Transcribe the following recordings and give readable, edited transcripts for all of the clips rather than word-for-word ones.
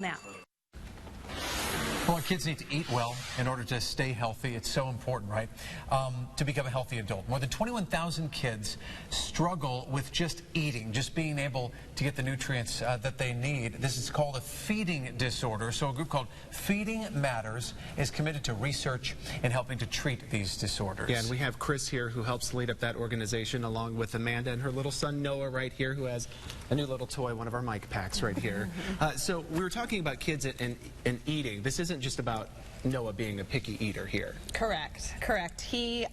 now. Well, our kids need to eat well in order to stay healthy. It's so important, right? To become a healthy adult. More than 21,000 kids struggle with just eating, just being able to get the nutrients that they need. This is called a feeding disorder. So a group called Feeding Matters is committed to research and helping to treat these disorders. Yeah, and we have Chris here who helps lead up that organization along with Amanda and her little son Noah right here who has a new little toy, one of our mic packs right here. So we were talking about kids and eating. This isn't just about Noah being a picky eater here. Correct. He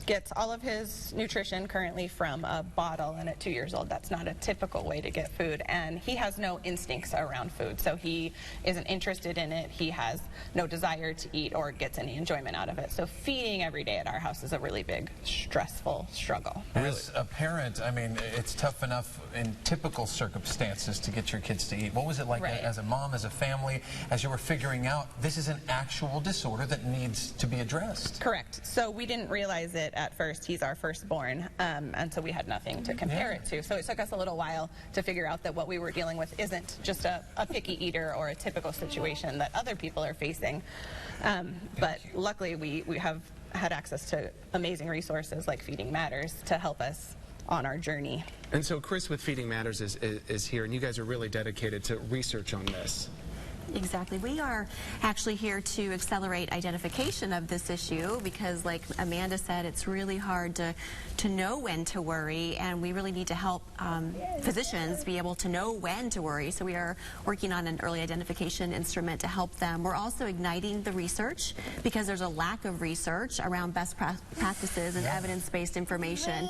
gets all of his nutrition currently from a bottle, and at 2 years old that's not a typical way to get food, and he has no instincts around food, so he isn't interested in it. He has no desire to eat or gets any enjoyment out of it, so feeding every day at our house is a really big stressful struggle. As a parent, I mean, it's tough enough in typical circumstances to get your kids to eat. What was it like as a mom, as a family, as you were figuring out this is an actual disorder that needs to be addressed? Correct. So we didn't realize it at first. He's our firstborn, and so we had nothing to compare it to. So it took us a little while to figure out that what we were dealing with isn't just a picky eater or a typical situation that other people are facing. But luckily we have had access to amazing resources like Feeding Matters to help us on our journey. And so Chris with Feeding Matters is here, and you guys are really dedicated to research on this. Exactly. We are actually here to accelerate identification of this issue because, like Amanda said, it's really hard to know when to worry, and we really need to help physicians be able to know when to worry. So we are working on an early identification instrument to help them. We're also igniting the research because there's a lack of research around best practices and evidence-based information.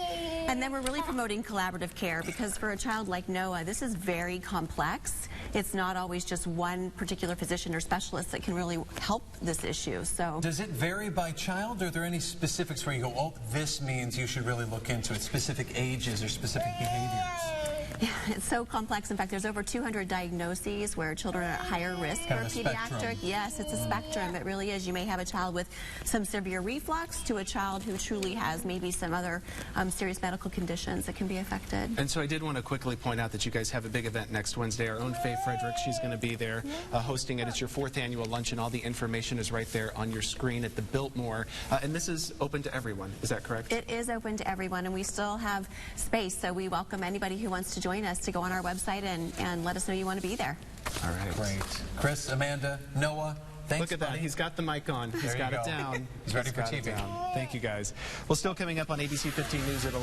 And then we're really promoting collaborative care because for a child like Noah, this is very complex. It's not always just one particular physician or specialist that can really help this issue. So, does it vary by child, or are there any specifics where you go, oh, this means you should really look into it, specific ages or specific behaviors? Yeah, it's so complex. In fact, there's over 200 diagnoses where children are at higher risk for pediatric. Spectrum. Yes, it's a spectrum. It really is. You may have a child with some severe reflux to a child who truly has maybe some other serious medical conditions that can be affected. And so I did want to quickly point out that you guys have a big event next Wednesday. Our own Faye Frederick, she's going to be there hosting it. It's your 4th annual luncheon. All the information is right there on your screen at the Biltmore. And this is open to everyone. Is that correct? It is open to everyone, and we still have space, so we welcome anybody who wants to join us to go on our website and let us know you want to be there. All right. Great. Chris, Amanda, Noah, thanks. Look at that. He's got the mic on. He's got it down. He's ready for TV. Thank you, guys. Well, still coming up on ABC 15 News at 11.